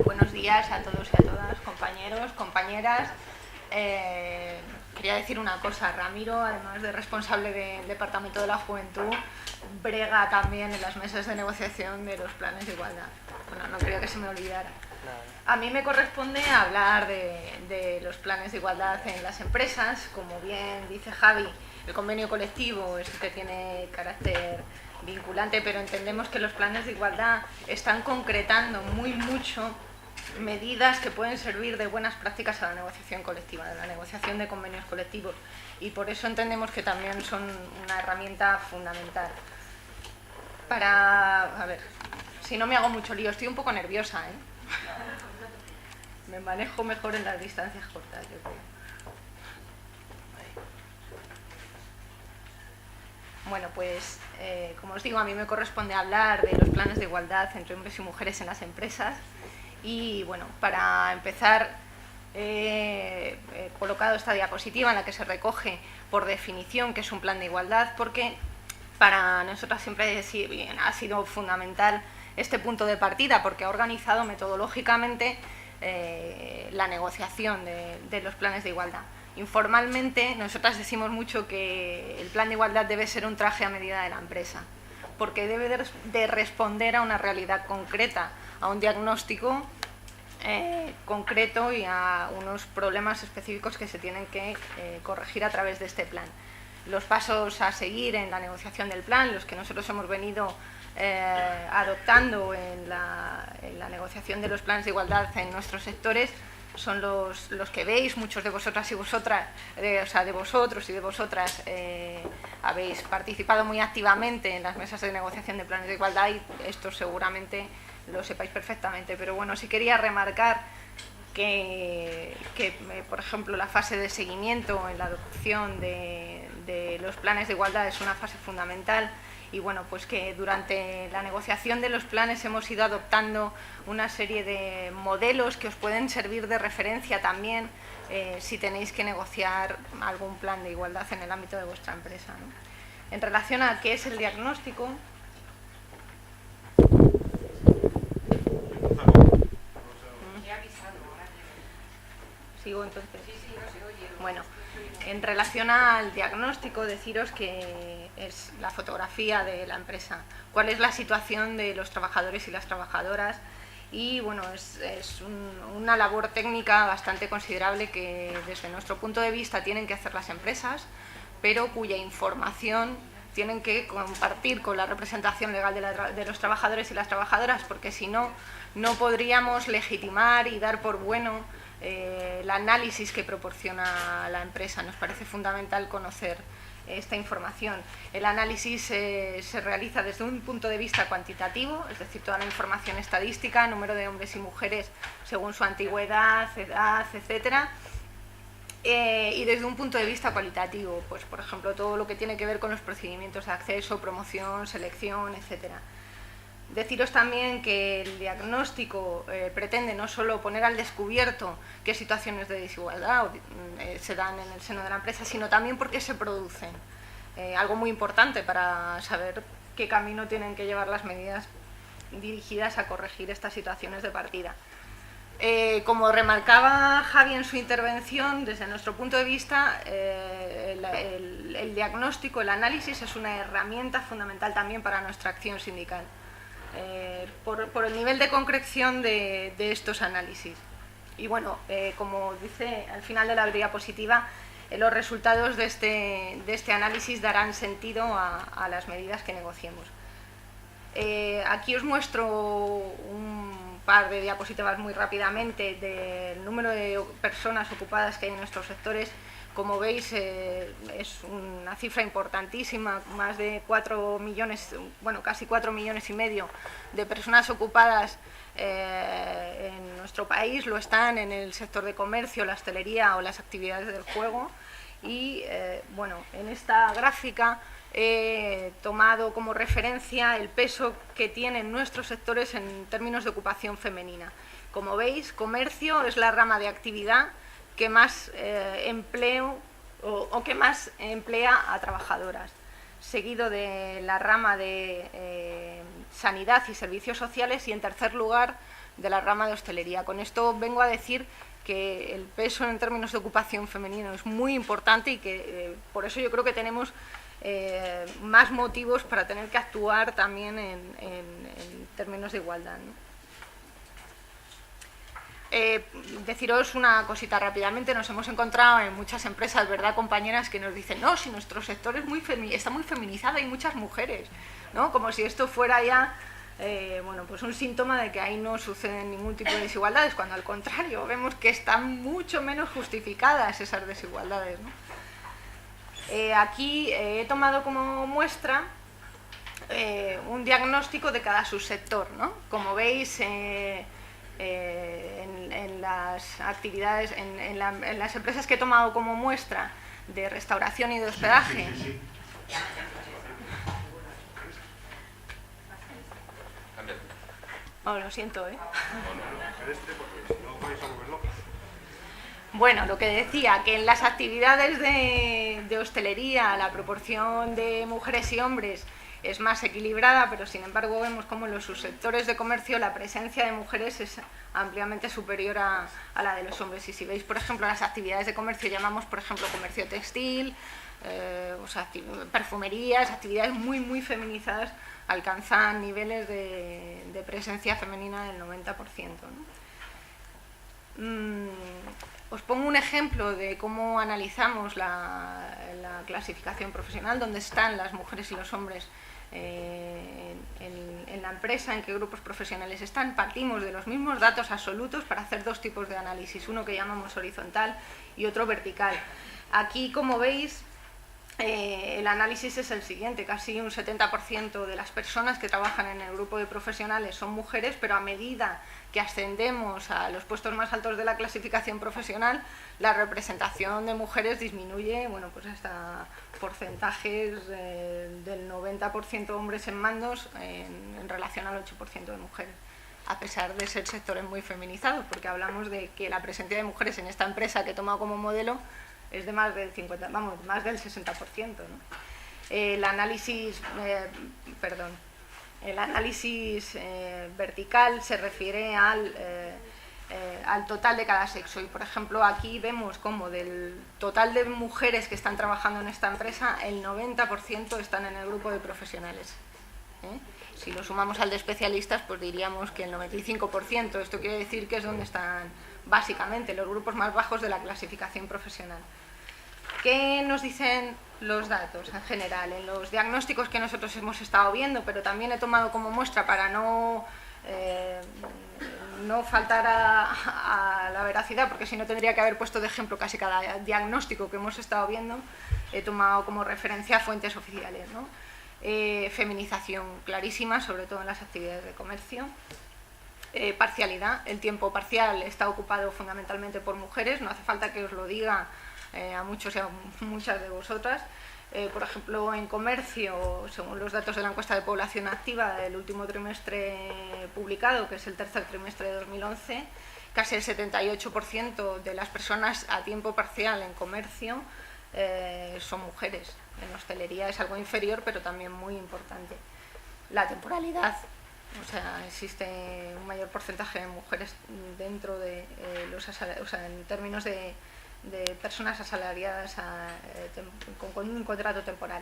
Buenos días a todos y a todas, compañeros, compañeras. Quería decir una cosa, Ramiro, además de responsable del Departamento de la Juventud, brega también en las mesas de negociación de los planes de igualdad. Bueno, no quería que se me olvidara. A mí me corresponde hablar de los planes de igualdad en las empresas. Como bien dice Javi, el convenio colectivo es el que tiene carácter vinculante, pero entendemos que los planes de igualdad están concretando mucho medidas que pueden servir de buenas prácticas a la negociación colectiva, de la negociación de convenios colectivos, y por eso entendemos que también son una herramienta fundamental. A ver, si no me hago mucho lío, estoy un poco nerviosa, ¿eh? Me manejo mejor en las distancias cortas, yo creo. Bueno, pues como os digo, a mí me corresponde hablar de los planes de igualdad entre hombres y mujeres en las empresas. Y bueno, para empezar, he colocado esta diapositiva en la que se recoge por definición qué es un plan de igualdad, porque para nosotras siempre ha sido fundamental este punto de partida, porque ha organizado metodológicamente la negociación de los planes de igualdad. Informalmente, nosotras decimos mucho que el plan de igualdad debe ser un traje a medida de la empresa, porque debe de responder a una realidad concreta, a un diagnóstico concreto y a unos problemas específicos que se tienen que corregir a través de este plan. Los pasos a seguir en la negociación del plan, los que nosotros hemos venido adoptando en la negociación de los planes de igualdad en nuestros sectores, son los que veis. Muchos de vosotras y vosotras, de vosotros y de vosotras, habéis participado muy activamente en las mesas de negociación de planes de igualdad, y esto seguramente lo sepáis perfectamente. Pero bueno, sí quería remarcar que por ejemplo, la fase de seguimiento en la adopción de los planes de igualdad es una fase fundamental. Y bueno, pues que durante la negociación de los planes hemos ido adoptando una serie de modelos que os pueden servir de referencia también si tenéis que negociar algún plan de igualdad en el ámbito de vuestra empresa, ¿no? En relación a qué es el diagnóstico, ¿sigo entonces? Bueno, en relación al diagnóstico, deciros que es la fotografía de la empresa, cuál es la situación de los trabajadores y las trabajadoras, y bueno, es una labor técnica bastante considerable que desde nuestro punto de vista tienen que hacer las empresas, pero cuya información tienen que compartir con la representación legal de los trabajadores y las trabajadoras, porque si no, no podríamos legitimar y dar por bueno el análisis que proporciona la empresa. Nos parece fundamental conocer esta información. El análisis se realiza desde un punto de vista cuantitativo, es decir, toda la información estadística, número de hombres y mujeres según su antigüedad, edad, etcétera. Y desde un punto de vista cualitativo, pues por ejemplo, todo lo que tiene que ver con los procedimientos de acceso, promoción, selección, etcétera. Deciros también que el diagnóstico pretende no solo poner al descubierto qué situaciones de desigualdad se dan en el seno de la empresa, sino también por qué se producen. Algo muy importante para saber qué camino tienen que llevar las medidas dirigidas a corregir estas situaciones de partida. Como remarcaba Javi en su intervención, desde nuestro punto de vista, el diagnóstico, el análisis es una herramienta fundamental también para nuestra acción sindical. Por el nivel de concreción de estos análisis. Y bueno, como dice al final de la diapositiva, los resultados de este análisis darán sentido a las medidas que negociemos. Aquí os muestro un par de diapositivas muy rápidamente del número de personas ocupadas que hay en nuestros sectores. Como veis, es una cifra importantísima, más de 4 millones, bueno, casi 4,5 millones de personas ocupadas en nuestro país. Lo están en el sector de comercio, la hostelería o las actividades del juego. Y bueno, en esta gráfica he tomado como referencia el peso que tienen nuestros sectores en términos de ocupación femenina. Como veis, comercio es la rama de actividad que más empleo o que más emplea a trabajadoras, seguido de la rama de sanidad y servicios sociales, y en tercer lugar de la rama de hostelería. Con esto vengo a decir que el peso en términos de ocupación femenino es muy importante y que por eso yo creo que tenemos más motivos para tener que actuar también en términos de igualdad, ¿no? Deciros una cosita rápidamente. Nos hemos encontrado en muchas empresas, ¿verdad, compañeras?, que nos dicen, no, si nuestro sector es está muy feminizado, hay muchas mujeres, ¿no? Como si esto fuera ya bueno, pues un síntoma de que ahí no suceden ningún tipo de desigualdades, cuando al contrario vemos que están mucho menos justificadas esas desigualdades, ¿no? Aquí he tomado como muestra un diagnóstico de cada subsector, ¿no? Como veis, en las actividades, en las empresas que he tomado como muestra de restauración y de hospedaje. Sí. Oh, lo siento, ¿eh? Bueno, lo que decía, que en las actividades de hostelería la proporción de mujeres y hombres es más equilibrada, pero sin embargo vemos como en los subsectores de comercio la presencia de mujeres es ampliamente superior a la de los hombres. Y si veis, por ejemplo, las actividades de comercio, llamamos, por ejemplo, comercio textil, o sea, perfumerías, actividades muy feminizadas, alcanzan niveles de presencia femenina del 90%, ¿no? Os pongo un ejemplo de cómo analizamos la clasificación profesional, dónde están las mujeres y los hombres en la empresa, en qué grupos profesionales están. Partimos de los mismos datos absolutos para hacer dos tipos de análisis, uno que llamamos horizontal y otro vertical. Aquí, como veis, el análisis es el siguiente: casi un 70% de las personas que trabajan en el grupo de profesionales son mujeres, pero a medida que ascendemos a los puestos más altos de la clasificación profesional, la representación de mujeres disminuye, bueno, pues hasta porcentajes del 90% hombres en mandos en relación al 8% de mujeres, a pesar de ser sectores muy feminizados, porque hablamos de que la presencia de mujeres en esta empresa que he tomado como modelo es de más del 50, vamos, más del 60%, ¿no? El análisis vertical se refiere al total de cada sexo, y por ejemplo aquí vemos como del total de mujeres que están trabajando en esta empresa, el 90% están en el grupo de profesionales, ¿eh? Si lo sumamos al de especialistas, pues diríamos que el 95%. Esto quiere decir que es donde están básicamente los grupos más bajos de la clasificación profesional. ¿Qué nos dicen los datos en general? En los diagnósticos que nosotros hemos estado viendo, pero también he tomado como muestra para no faltar a la veracidad, porque si no tendría que haber puesto de ejemplo casi cada diagnóstico que hemos estado viendo, he tomado como referencia fuentes oficiales, ¿no? Feminización clarísima, sobre todo en las actividades de comercio. Parcialidad, el tiempo parcial está ocupado fundamentalmente por mujeres, no hace falta que os lo diga a muchos y a muchas de vosotras. Por ejemplo, en comercio, según los datos de la encuesta de población activa del último trimestre publicado, que es el tercer trimestre de 2011, casi el 78% de las personas a tiempo parcial en comercio son mujeres. En hostelería es algo inferior, pero también muy importante. La temporalidad, o sea, existe un mayor porcentaje de mujeres dentro de o sea, en términos de personas asalariadas con un contrato temporal.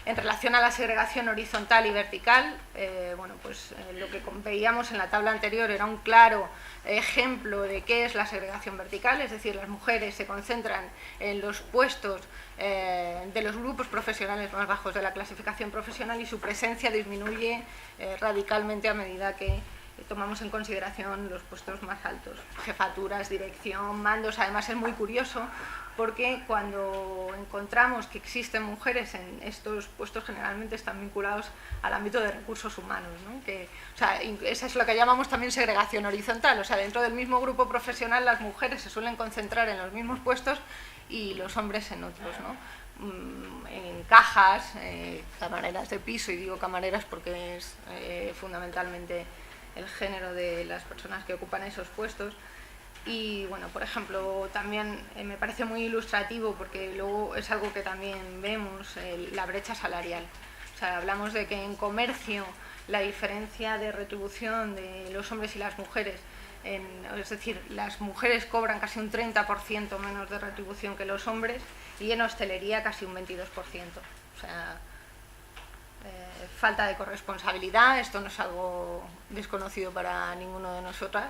En relación a la segregación horizontal y vertical, bueno, pues lo que veíamos en la tabla anterior era un claro ejemplo de qué es la segregación vertical, es decir, las mujeres se concentran en los puestos de los grupos profesionales más bajos de la clasificación profesional y su presencia disminuye radicalmente a medida que tomamos en consideración los puestos más altos, jefaturas, dirección, mandos. Además es muy curioso porque cuando encontramos que existen mujeres en estos puestos, generalmente están vinculados al ámbito de recursos humanos, ¿no? O sea, esa es lo que llamamos también segregación horizontal, o sea, dentro del mismo grupo profesional las mujeres se suelen concentrar en los mismos puestos y los hombres en otros, ¿no? En cajas, camareras de piso, y digo camareras porque es fundamentalmente el género de las personas que ocupan esos puestos. Y bueno, por ejemplo, también me parece muy ilustrativo, porque luego es algo que también vemos, la brecha salarial. O sea, hablamos de que en comercio la diferencia de retribución de los hombres y las mujeres. Es decir, las mujeres cobran casi un 30% menos de retribución que los hombres y en hostelería casi un 22%. O sea, falta de corresponsabilidad, esto no es algo desconocido para ninguno de nosotras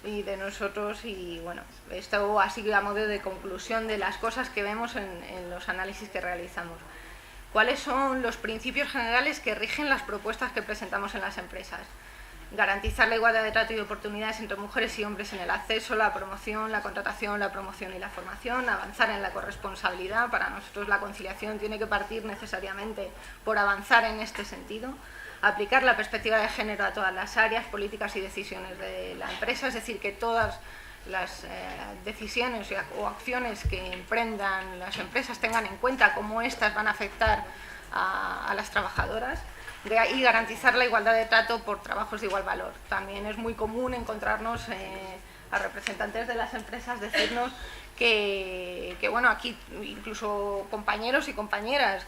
y de nosotros, y bueno, esto así a modo de conclusión de las cosas que vemos en los análisis que realizamos. ¿Cuáles son los principios generales que rigen las propuestas que presentamos en las empresas? Garantizar la igualdad de trato y oportunidades entre mujeres y hombres en el acceso, la promoción, la contratación, la promoción y la formación, avanzar en la corresponsabilidad. Para nosotros la conciliación tiene que partir necesariamente por avanzar en este sentido, aplicar la perspectiva de género a todas las áreas, políticas y decisiones de la empresa, es decir, que todas las decisiones o acciones que emprendan las empresas tengan en cuenta cómo éstas van a afectar a las trabajadoras, y garantizar la igualdad de trato por trabajos de igual valor. También es muy común encontrarnos a representantes de las empresas decirnos que bueno, aquí incluso compañeros y compañeras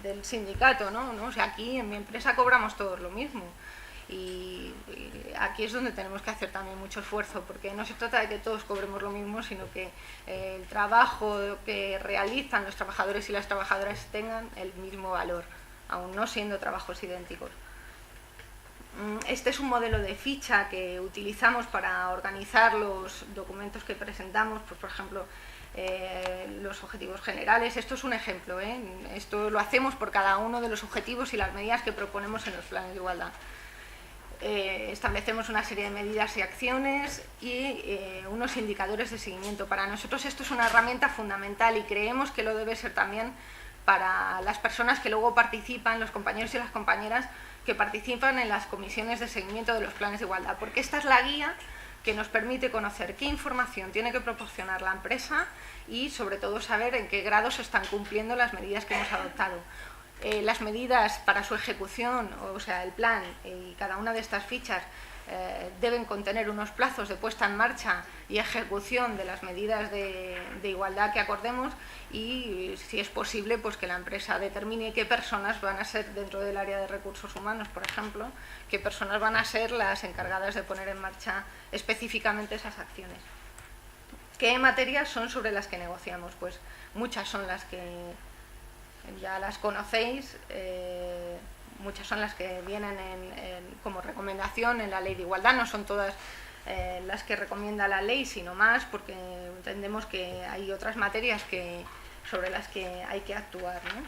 del sindicato, ¿no? O sea, aquí en mi empresa cobramos todos lo mismo. Y aquí es donde tenemos que hacer también mucho esfuerzo, porque no se trata de que todos cobremos lo mismo, sino que el trabajo que realizan los trabajadores y las trabajadoras tengan el mismo valor, aun no siendo trabajos idénticos. Este es un modelo de ficha que utilizamos para organizar los documentos que presentamos, pues, por ejemplo, los objetivos generales. Esto es un ejemplo, esto lo hacemos por cada uno de los objetivos y las medidas que proponemos en los planes de igualdad. Establecemos una serie de medidas y acciones y unos indicadores de seguimiento. Para nosotros esto es una herramienta fundamental y creemos que lo debe ser también para las personas que luego participan, los compañeros y las compañeras que participan en las comisiones de seguimiento de los planes de igualdad, porque esta es la guía que nos permite conocer qué información tiene que proporcionar la empresa y sobre todo saber en qué grado se están cumpliendo las medidas que hemos adoptado. Las medidas para su ejecución, o sea, el plan y cada una de estas fichas deben contener unos plazos de puesta en marcha y ejecución de las medidas de igualdad que acordemos y, si es posible, pues que la empresa determine qué personas van a ser dentro del área de recursos humanos, por ejemplo, qué personas van a ser las encargadas de poner en marcha específicamente esas acciones. ¿Qué materias son sobre las que negociamos? Pues muchas son las que ya las conocéis, muchas son las que vienen como recomendación en la Ley de Igualdad, no son todas las que recomienda la ley, sino más, porque entendemos que hay otras materias sobre las que hay que actuar, ¿no?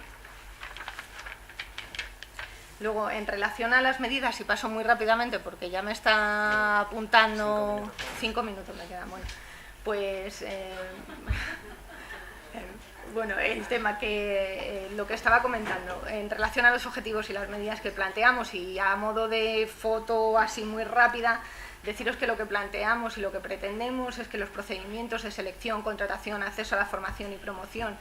Luego, en relación a las medidas, y paso muy rápidamente porque ya me está apuntando 5 minutos me quedan, bueno, pues bueno, el tema lo que estaba comentando en relación a los objetivos y las medidas que planteamos, y a modo de foto así muy rápida, deciros que lo que planteamos y lo que pretendemos es que los procedimientos de selección, contratación, acceso a la formación y promoción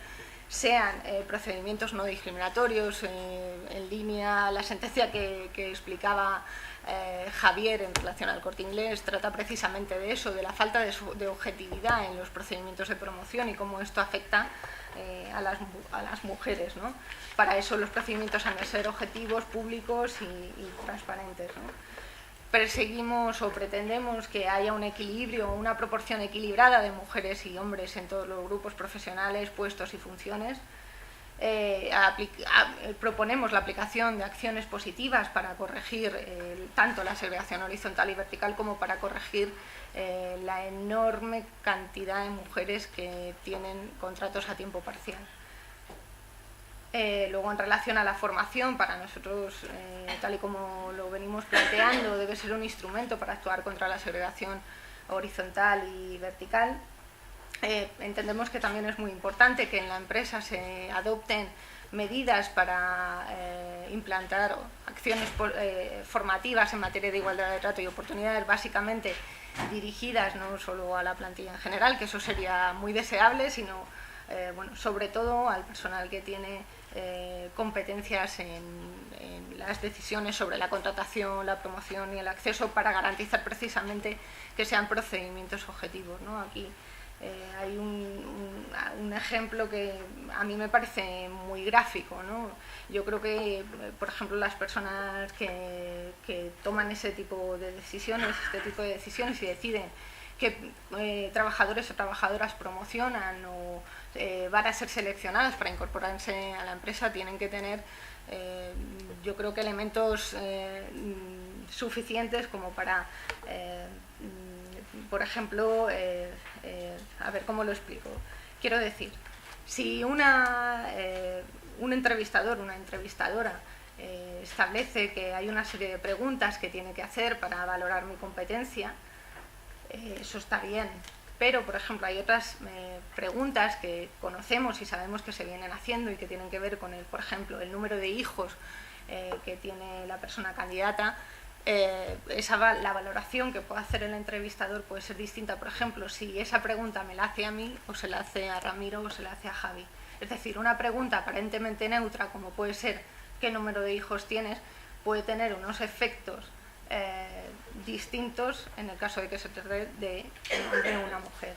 sean procedimientos no discriminatorios, en línea la sentencia que explicaba Javier en relación al Corte Inglés trata precisamente de eso, de la falta de objetividad en los procedimientos de promoción y cómo esto afecta a las mujeres, ¿no? Para eso los procedimientos han de ser objetivos, públicos y transparentes, ¿no? Perseguimos o pretendemos que haya un equilibrio, una proporción equilibrada de mujeres y hombres en todos los grupos profesionales, puestos y funciones. Proponemos la aplicación de acciones positivas para corregir tanto la segregación horizontal y vertical como para corregir la enorme cantidad de mujeres que tienen contratos a tiempo parcial. Luego, en relación a la formación, para nosotros, tal y como lo venimos planteando, debe ser un instrumento para actuar contra la segregación horizontal y vertical. Entendemos que también es muy importante que en la empresa se adopten medidas para implantar acciones formativas en materia de igualdad de trato y oportunidades, básicamente dirigidas no solo a la plantilla en general, que eso sería muy deseable, sino bueno, sobre todo al personal que tiene competencias en las decisiones sobre la contratación, la promoción y el acceso, para garantizar precisamente que sean procedimientos objetivos, ¿no? Aquí Hay un ejemplo que a mí me parece muy gráfico, ¿no? Yo creo que, por ejemplo, las personas que toman ese tipo de decisiones, y deciden qué trabajadores o trabajadoras promocionan o van a ser seleccionados para incorporarse a la empresa, tienen que tener, yo creo que elementos suficientes como para, por ejemplo, a ver cómo lo explico. Quiero decir, si un entrevistador, una entrevistadora establece que hay una serie de preguntas que tiene que hacer para valorar mi competencia, eso está bien. Pero, por ejemplo, hay otras preguntas que conocemos y sabemos que se vienen haciendo y que tienen que ver con, por ejemplo, el número de hijos que tiene la persona candidata. La valoración que puede hacer el entrevistador puede ser distinta, por ejemplo, si esa pregunta me la hace a mí o se la hace a Ramiro o se la hace a Javi. Es decir, una pregunta aparentemente neutra, como puede ser ¿qué número de hijos tienes?, puede tener unos efectos distintos en el caso de que se trate de una mujer.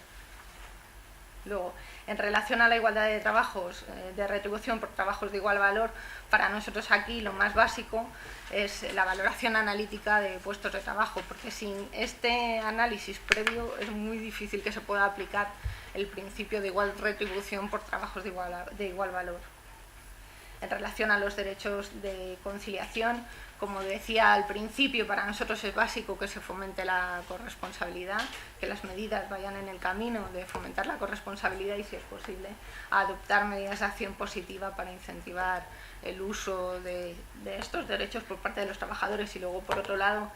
Luego, en relación a la igualdad de trabajos, de retribución por trabajos de igual valor, para nosotros aquí lo más básico es la valoración analítica de puestos de trabajo, porque sin este análisis previo es muy difícil que se pueda aplicar el principio de igual retribución por trabajos de igual valor. En relación a los derechos de conciliación, como decía al principio, para nosotros es básico que se fomente la corresponsabilidad, que las medidas vayan en el camino de fomentar la corresponsabilidad y, si es posible, adoptar medidas de acción positiva para incentivar el uso de estos derechos por parte de los trabajadores y luego, por otro lado,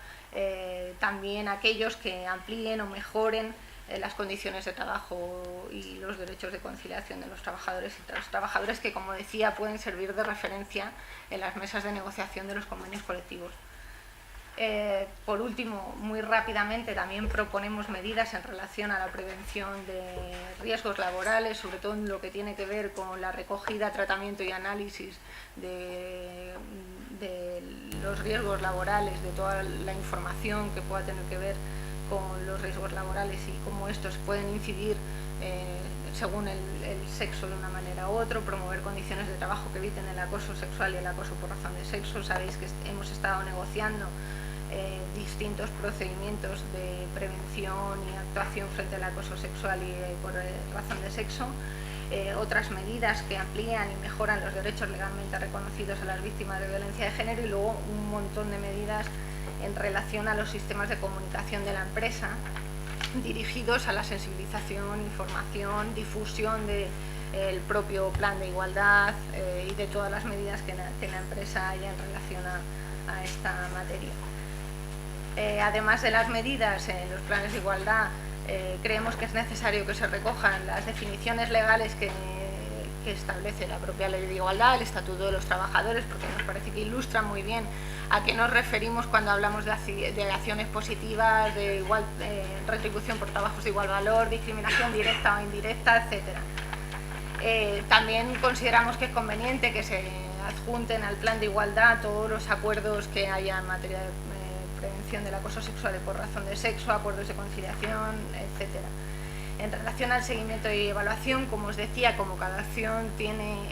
también aquellos que amplíen o mejoren las condiciones de trabajo y los derechos de conciliación de los trabajadores y los trabajadores que, como decía, pueden servir de referencia en las mesas de negociación de los convenios colectivos. Por último, muy rápidamente, también proponemos medidas en relación a la prevención de riesgos laborales, sobre todo en lo que tiene que ver con la recogida, tratamiento y análisis de los riesgos laborales, de toda la información que pueda tener que ver con los riesgos laborales y cómo estos pueden incidir según el sexo de una manera u otra, promover condiciones de trabajo que eviten el acoso sexual y el acoso por razón de sexo. Sabéis que hemos estado negociando distintos procedimientos de prevención y actuación frente al acoso sexual y por razón de sexo. Otras medidas que amplían y mejoran los derechos legalmente reconocidos a las víctimas de violencia de género y luego un montón de medidas en relación a los sistemas de comunicación de la empresa dirigidos a la sensibilización, información, difusión del propio plan de igualdad y de todas las medidas que la empresa haya en relación a esta materia. Además de las medidas en los planes de igualdad, creemos que es necesario que se recojan las definiciones legales que establece la propia Ley de Igualdad, el Estatuto de los Trabajadores, porque nos parece que ilustra muy bien a qué nos referimos cuando hablamos de acciones positivas, de retribución por trabajos de igual valor, discriminación directa o indirecta, etc. También consideramos que es conveniente que se adjunten al plan de igualdad todos los acuerdos que haya en materia de prevención del acoso sexual y por razón de sexo, acuerdos de conciliación, etc. En relación al seguimiento y evaluación, como os decía, como cada acción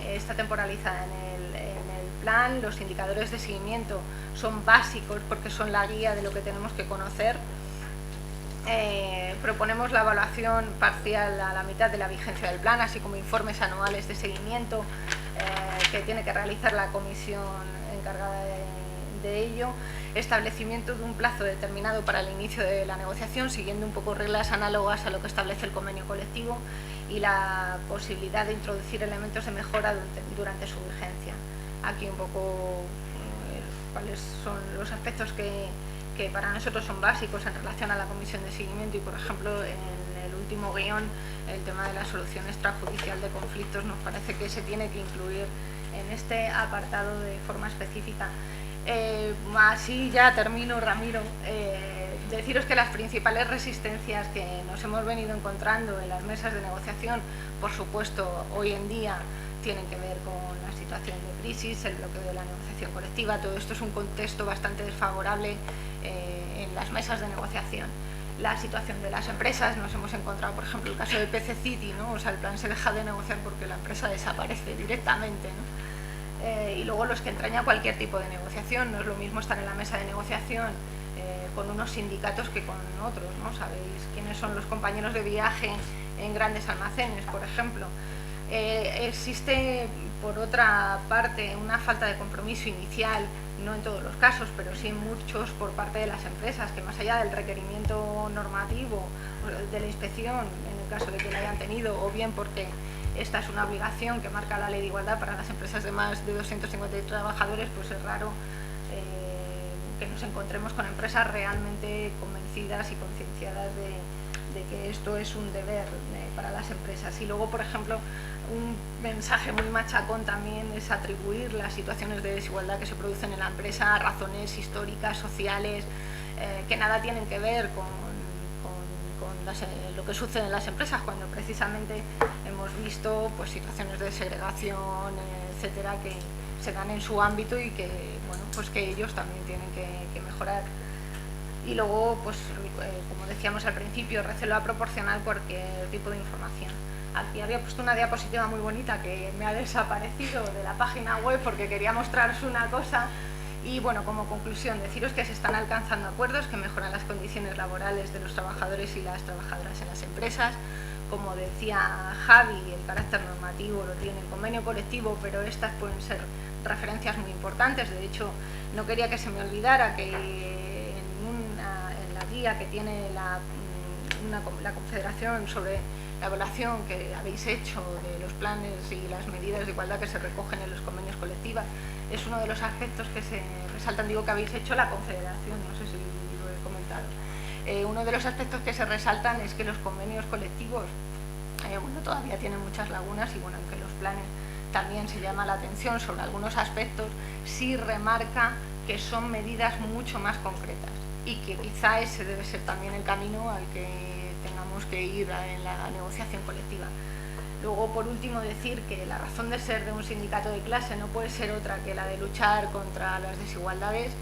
está temporalizada en el plan, los indicadores de seguimiento son básicos porque son la guía de lo que tenemos que conocer. Proponemos la evaluación parcial a la mitad de la vigencia del plan, así como informes anuales de seguimiento que tiene que realizar la comisión encargada de ello, establecimiento de un plazo determinado para el inicio de la negociación, siguiendo un poco reglas análogas a lo que establece el convenio colectivo, y la posibilidad de introducir elementos de mejora durante su vigencia. Aquí un poco cuáles son los aspectos que para nosotros son básicos en relación a la comisión de seguimiento y, por ejemplo, en el último guión, el tema de la solución extrajudicial de conflictos nos parece que se tiene que incluir en este apartado de forma específica. Así ya termino, Ramiro. Deciros que las principales resistencias que nos hemos venido encontrando en las mesas de negociación, por supuesto, hoy en día tienen que ver con la situación de crisis, el bloqueo de la negociación colectiva. Todo esto es un contexto bastante desfavorable en las mesas de negociación. la situación de las empresas. Nos hemos encontrado, por ejemplo, el caso de PC City, ¿no? O sea, el plan se deja de negociar porque la empresa desaparece directamente, ¿no? Y luego los que entraña cualquier tipo de negociación. No es lo mismo estar en la mesa de negociación con unos sindicatos que con otros, ¿no? Sabéis quiénes son los compañeros de viaje en grandes almacenes, por ejemplo. Existe, por otra parte, una falta de compromiso inicial, no en todos los casos, pero sí en muchos, por parte de las empresas, que más allá del requerimiento normativo de la inspección, en el caso de que la hayan tenido, o bien porque esta es una obligación que marca la Ley de Igualdad para las empresas de más de 250 trabajadores, pues es raro que nos encontremos con empresas realmente convencidas y concienciadas de que esto es un deber para las empresas. Y luego, por ejemplo, un mensaje muy machacón también es atribuir las situaciones de desigualdad que se producen en la empresa a razones históricas, sociales, que nada tienen que ver con lo que sucede en las empresas, cuando precisamente hemos visto pues situaciones de segregación, etcétera, que se dan en su ámbito y que, bueno, pues que ellos también tienen que mejorar. Y luego, pues como decíamos al principio, recelo a proporcionar cualquier tipo de información. Aquí había puesto una diapositiva muy bonita que me ha desaparecido de la página web porque quería mostraros una cosa. Y bueno, como conclusión, deciros que se están alcanzando acuerdos que mejoran las condiciones laborales de los trabajadores y las trabajadoras en las empresas. Como decía Javi, el carácter normativo lo tiene el convenio colectivo, pero estas pueden ser referencias muy importantes. De hecho, no quería que se me olvidara que en la guía que tiene la Confederación sobre la evaluación que habéis hecho de los planes y las medidas de igualdad que se recogen en los convenios colectivos, es uno de los aspectos que se resaltan. Digo que habéis hecho la Confederación, no sé si lo he comentado. Uno de los aspectos que se resaltan es que los convenios colectivos bueno, todavía tienen muchas lagunas y bueno, aunque los planes también se llama la atención sobre algunos aspectos, sí remarca que son medidas mucho más concretas y que quizá ese debe ser también el camino al que tengamos que ir en la negociación colectiva. Luego, por último, decir que la razón de ser de un sindicato de clase no puede ser otra que la de luchar contra las desigualdades.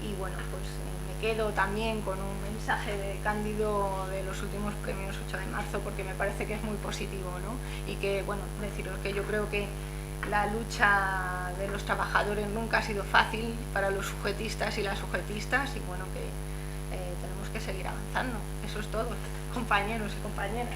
Y bueno, pues me quedo también con un mensaje de Cándido de los últimos premios 8 de marzo, porque me parece que es muy positivo, ¿no? Y que, bueno, deciros que yo creo que la lucha de los trabajadores nunca ha sido fácil para los sujetistas y las sujetistas, y bueno, que tenemos que seguir avanzando. Eso es todo, compañeros y compañeras.